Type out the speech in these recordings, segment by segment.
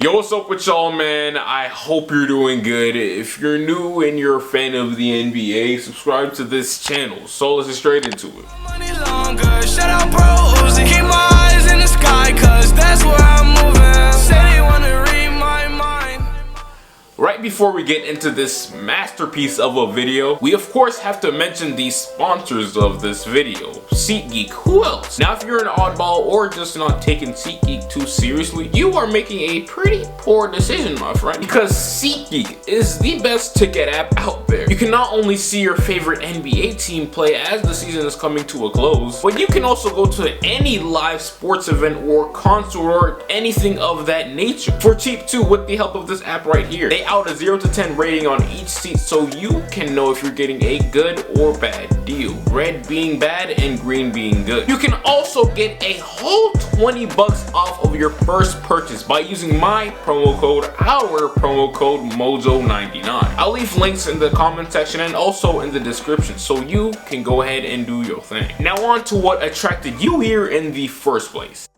Yo, what's up with y'all, man? I hope you're doing good. If you're new and you're a fan of the NBA, subscribe to this channel. So let's get straight into it. Money longer, shout out bros, keep my eyes in the sky, cause that's where I'm moving. Say they wanna read my mind. Right before we get into this masterpiece of a video, we of course have to mention the sponsors of this video, SeatGeek. Who else? Now, if you're an oddball or just not taking SeatGeek too seriously, you are making a pretty poor decision, my friend, because SeatGeek is the best ticket app out there. You can not only see your favorite NBA team play as the season is coming to a close, but you can also go to any live sports event or concert or anything of that nature for cheap too, with the help of this app right here. They out a 0 to 10 rating on each seat, so you can know if you're getting a good or bad deal, red being bad and green being good. You can also get a whole 20 bucks off of your first purchase by using my promo code, our promo code Mojo99. I'll leave links in the comment section and also in the description, so you can go ahead and do your thing. Now on to what attracted you here in the first place.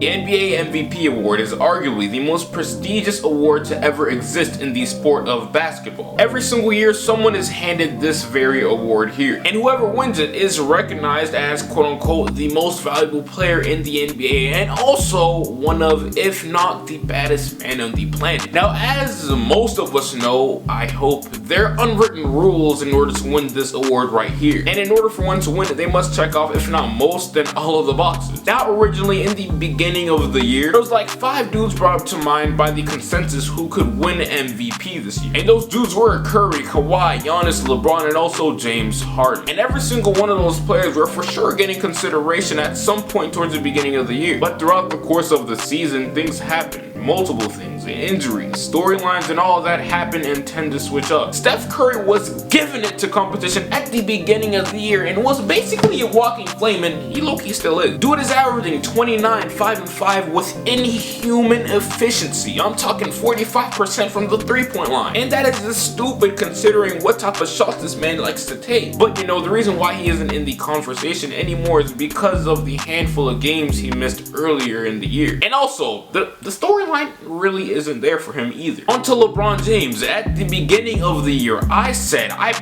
The NBA MVP award is arguably the most prestigious award to ever exist in the sport of basketball. Every single year, someone is handed this very award here, and whoever wins it is recognized as quote-unquote the most valuable player in the NBA, and also one of, if not the baddest man on the planet. Now, as most of us know, I hope, there are unwritten rules in order to win this award right here, and in order for one to win it, they must check off, if not most, then all of the boxes. Now, originally in the beginning of the year, there was like 5 dudes brought up to mind by the consensus who could win MVP this year, and those dudes were Curry, Kawhi, Giannis, LeBron, and also James Harden. And every single one of those players were for sure getting consideration at some point towards the beginning of the year, but throughout the course of the season, things happened. Multiple things, injuries, storylines, and all of that happen and tend to switch up. Steph Curry was giving it to competition at the beginning of the year and was basically a walking flame, and he low-key still is. Dude is averaging 29, 5, and 5 with inhuman efficiency. I'm talking 45% from the three-point line. And that is just stupid considering what type of shots this man likes to take. But you know, the reason why he isn't in the conversation anymore is because of the handful of games he missed earlier in the year. And also, the storyline really isn't there for him either. Until LeBron James, at the beginning of the year, I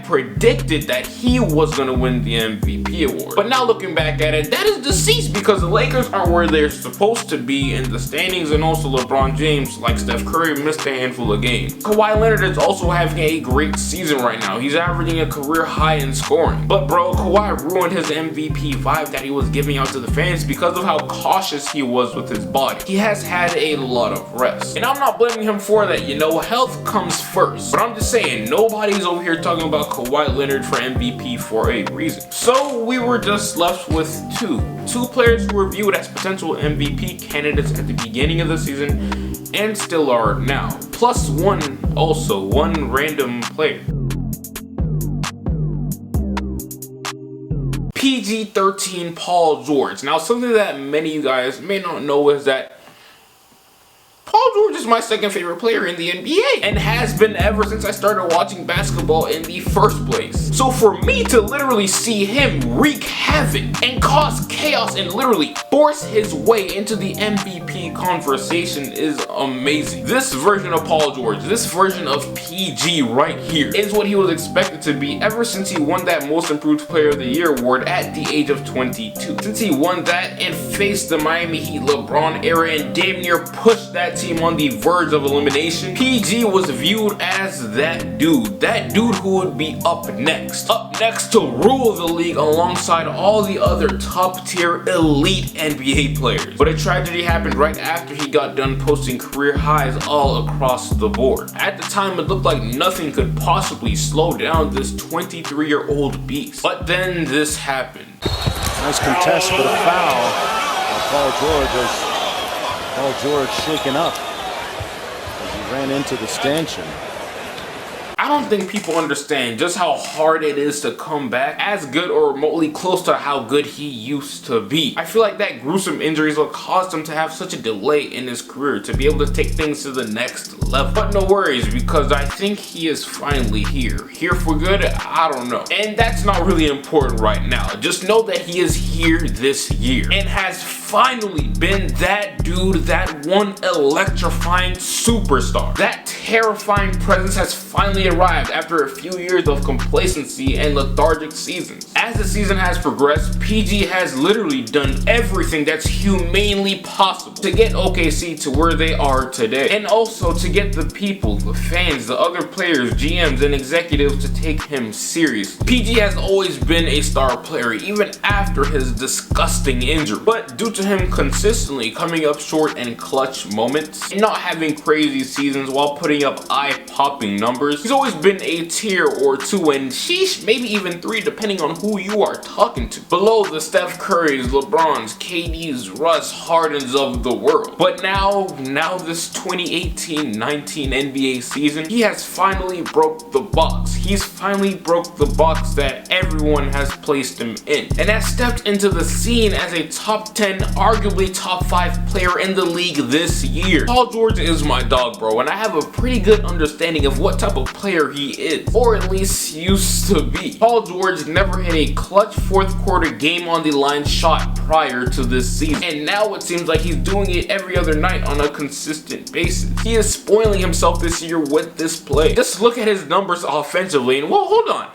predicted that he was gonna win the MVP award. But now looking back at it, that is deceased because the Lakers aren't where they're supposed to be in the standings, and also LeBron James, like Steph Curry, missed a handful of games. Kawhi Leonard is also having a great season right now. He's averaging a career high in scoring. But bro, Kawhi ruined his MVP vibe that he was giving out to the fans because of how cautious he was with his body. He has had a lot of rest, and I'm not blaming him for that. You know, health comes first, but I'm just saying nobody's over here talking about Kawhi Leonard for MVP for a reason. So we were just left with two players who were viewed as potential MVP candidates at the beginning of the season and still are now, plus one random player. PG-13 Paul George. Now, something that many of you guys may not know is that Paul George is my second favorite player in the NBA and has been ever since I started watching basketball in the first place. So for me to literally see him wreak havoc and cause chaos and literally force his way into the MVP conversation is amazing. This version of Paul George, this version of PG right here, is what he was expected to be ever since he won that Most Improved Player of the Year award at the age of 22. Since he won that and faced the Miami Heat LeBron era and damn near pushed that team on the verge of elimination, PG was viewed as that dude who would be up next to rule the league alongside all the other top tier elite NBA players. But a tragedy happened right after he got done posting career highs all across the board. At the time, it looked like nothing could possibly slow down this 23-year-old beast. But then this happened. Nice contest, but a foul. Paul George shaken up as he ran into the stanchion. I don't think people understand just how hard it is to come back as good or remotely close to how good he used to be. I feel like that gruesome injury is what caused him to have such a delay in his career, to be able to take things to the next level. But no worries, because I think he is finally here. Here for good? I don't know. And that's not really important right now. Just know that he is here this year and has finally been that dude, that one electrifying superstar. That terrifying presence has finally arrived after a few years of complacency and lethargic seasons. As the season has progressed, PG has literally done everything that's humanely possible to get OKC to where they are today, and also to get the people, the fans, the other players, GMs, and executives to take him seriously. PG has always been a star player, even after his disgusting injury, but due to him consistently coming up short in clutch moments and not having crazy seasons while putting up eye-popping numbers, he's always been a tier or two, and sheesh, maybe even three depending on who you are talking to, below the Steph Currys, LeBrons, KDs, Russ, Hardens of the world. But now this 2018-19 NBA season, he has finally broke the box. He's finally broke the box that everyone has placed him in, and has stepped into the scene as a top 10, arguably top 5 player in the league this year. Paul George is my dog, bro, and I have a pretty good understanding of what type of player he is, or at least used to be. Paul George never hit a clutch fourth quarter game on the line shot prior to this season, and now it seems like he's doing it every other night on a consistent basis. He is spoiling himself this year with this play. Just look at his numbers offensively, and well, hold on.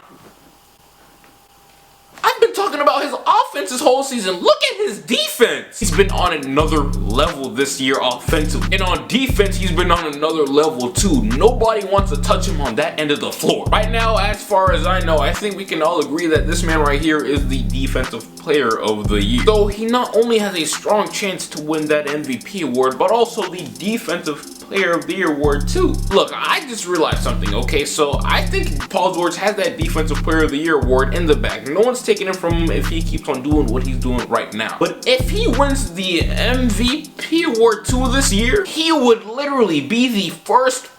I've been talking about his offense this whole season. Look at his defense. He's been on another level this year offensively. And on defense, he's been on another level too. Nobody wants to touch him on that end of the floor. Right now, as far as I know, I think we can all agree that this man right here is the defensive player of the year. So he not only has a strong chance to win that MVP award, but also the defensive player of the year award too. Look, I just realized something, okay? So I think Paul George has that defensive player of the year award in the bag. No one's taking it from him if he keeps on doing what he's doing right now. But if he wins the MVP award too this year, he would literally be the first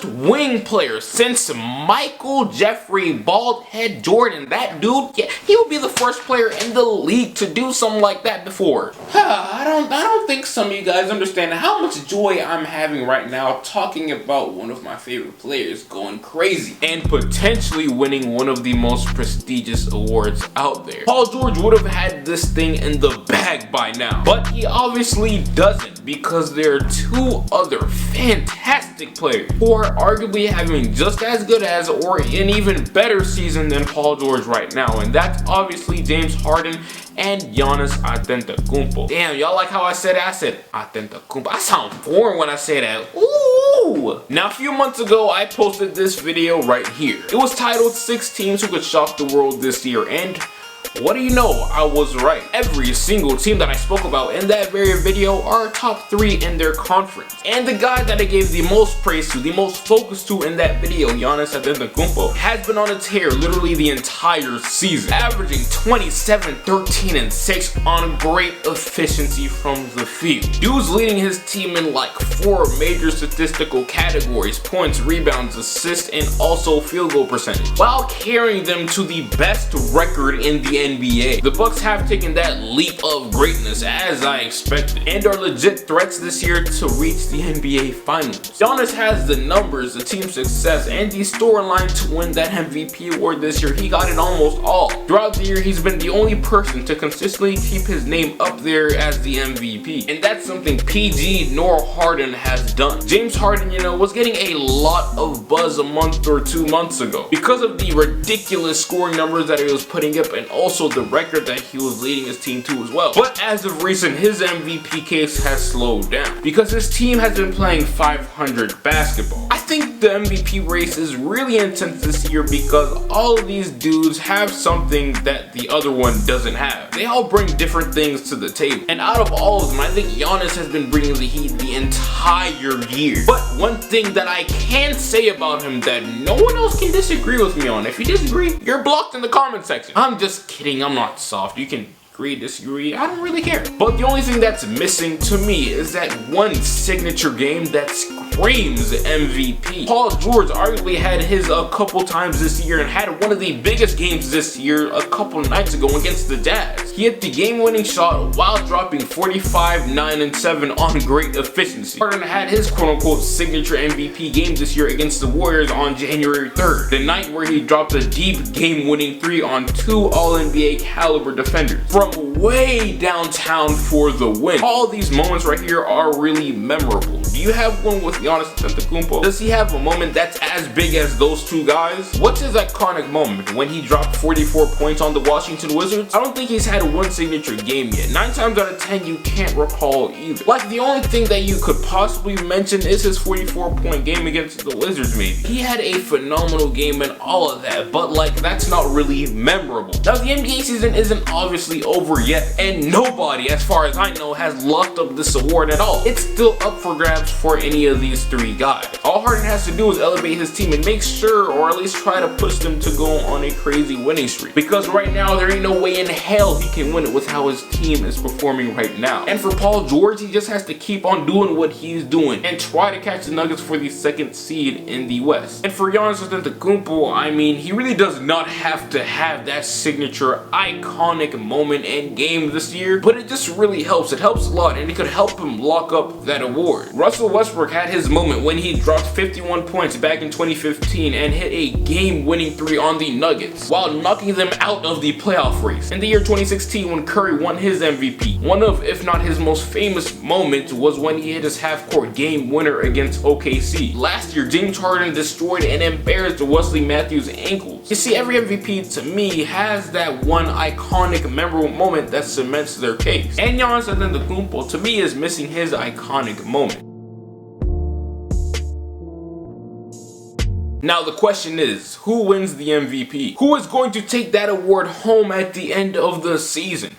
wing player since Michael Jeffrey Baldhead Jordan. That dude, yeah, he would be the first player in the league to do something like that before. I don't think some of you guys understand how much joy I'm having right now talking about one of my favorite players going crazy and potentially winning one of the most prestigious awards out there. Paul George would have had this thing in the bag by now, but he obviously doesn't, because there are two other fantastic players who are arguably having just as good as or an even better season than Paul George right now, and that's obviously James Harden and Giannis Antetokounmpo. Damn, y'all like how I said it? I said Antetokounmpo. I sound foreign when I say that. Ooh! Now, a few months ago, I posted this video right here. It was titled 6 Teams Who Could Shock the World This Year, and what do you know? I was right. Every single team that I spoke about in that very video are top 3 in their conference. And the guy that I gave the most praise to, the most focus to in that video, Giannis Antetokounmpo, has been on a tear literally the entire season, averaging 27, 13, and 6 on great efficiency from the field. Dude's leading his team in like 4 major statistical categories: points, rebounds, assists, and also field goal percentage, while carrying them to the best record in the NBA. The Bucks have taken that leap of greatness as I expected, and are legit threats this year to reach the NBA Finals. Giannis has the numbers, the team success, and the storyline to win that MVP award this year. He got it almost all. Throughout the year, he's been the only person to consistently keep his name up there as the MVP, and that's something PG nor Harden has done. James Harden, was getting a lot of buzz a month or 2 months ago because of the ridiculous scoring numbers that he was putting up, and also the record that he was leading his team to as well. But as of recent, his MVP case has slowed down because his team has been playing 500 basketball. I think the MVP race is really intense this year because all of these dudes have something that the other one doesn't have. They all bring different things to the table, and out of all of them, I think Giannis has been bringing the heat the entire year. But one thing that I can say about him that no one else can disagree with me on, if you disagree, you're blocked in the comment section. I'm just kidding, I'm not soft. You can agree, disagree, I don't really care. But the only thing that's missing to me is that one signature game that screams MVP. Paul George arguably had his a couple times this year and had one of the biggest games this year a couple nights ago against the Jazz. He hit the game-winning shot while dropping 45, 9, and 7 on great efficiency. Harden had his quote-unquote signature MVP game this year against the Warriors on January 3rd, the night where he dropped a deep game-winning 3 on 2 All-NBA caliber defenders. From way downtown for the win. All these moments right here are really memorable. Do you have one with Giannis Antetokounmpo? Does he have a moment that's as big as those two guys? What's his iconic moment? When he dropped 44 points on the Washington Wizards? I don't think he's had one signature game yet. 9 times out of 10 you can't recall either. Like, the only thing that you could possibly mention is his 44-point game against the Wizards maybe. He had a phenomenal game and all of that, but like, that's not really memorable. Now, the NBA season isn't obviously over yet, and nobody, as far as I know, has locked up this award at all. It's still up for grabs for any of these 3 guys. All Harden has to do is elevate his team and make sure, or at least try to push them to go on a crazy winning streak. Because right now, there ain't no way in hell he can win it with how his team is performing right now. And for Paul George, he just has to keep on doing what he's doing and try to catch the Nuggets for the 2nd seed in the West. And for Giannis Antetokounmpo, I mean, he really does not have to have that signature iconic moment and game this year, but it just really helps. It helps a lot, and it could help him lock up that award. Russell Westbrook had his moment when he dropped 51 points back in 2015 and hit a game-winning 3 on the Nuggets while knocking them out of the playoff race. In the year 2016, when Curry won his MVP, one of, if not his most famous moments was when he hit his half-court game winner against OKC. Last year, James Harden destroyed and embarrassed Wesley Matthews' ankles. You see, every MVP to me has that one iconic, memorable moment that cements their case. And Giannis Antetokounmpo to me is missing his iconic moment. Now the question is, who wins the MVP? Who is going to take that award home at the end of the season?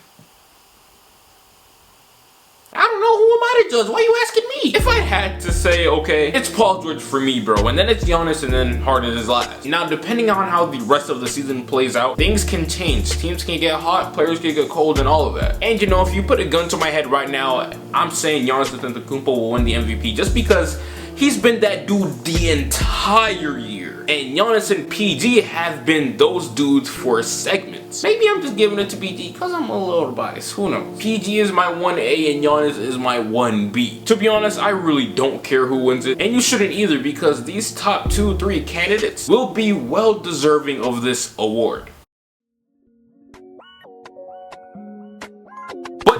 I don't know, who am I to judge? Why are you asking me? If I had to say, okay, it's Paul George for me, bro, and then it's Giannis, and then Harden is last. Now, depending on how the rest of the season plays out, things can change. Teams can get hot, players can get cold, and all of that. And you know, if you put a gun to my head right now, I'm saying Giannis Antetokounmpo will win the MVP just because he's been that dude the entire year. And Giannis and PG have been those dudes for segments. Maybe I'm just giving it to PG because I'm a little biased. Who knows? PG is my 1A and Giannis is my 1B. To be honest, I really don't care who wins it. And you shouldn't either, because these top 2-3 candidates will be well deserving of this award.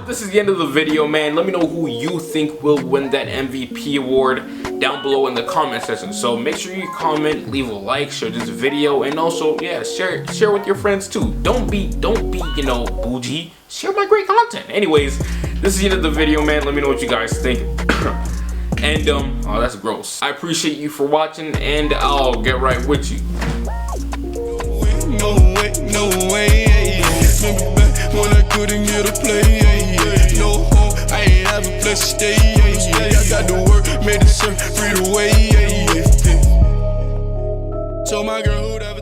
This is the end of the video, man. Let me know who you think will win that MVP award down below in the comment section. So make sure you comment, leave a like, share this video, and also, yeah, share with your friends too. Don't be, you know, bougie. Share my great content. Anyways, this is the end of the video, man. Let me know what you guys think. And oh, that's gross. I appreciate you for watching, and I'll get right with you. No way, remember back when I couldn't get a play, no home, I ain't have a place to stay, I got to work, made the surf, free the way, told my girl who'd ever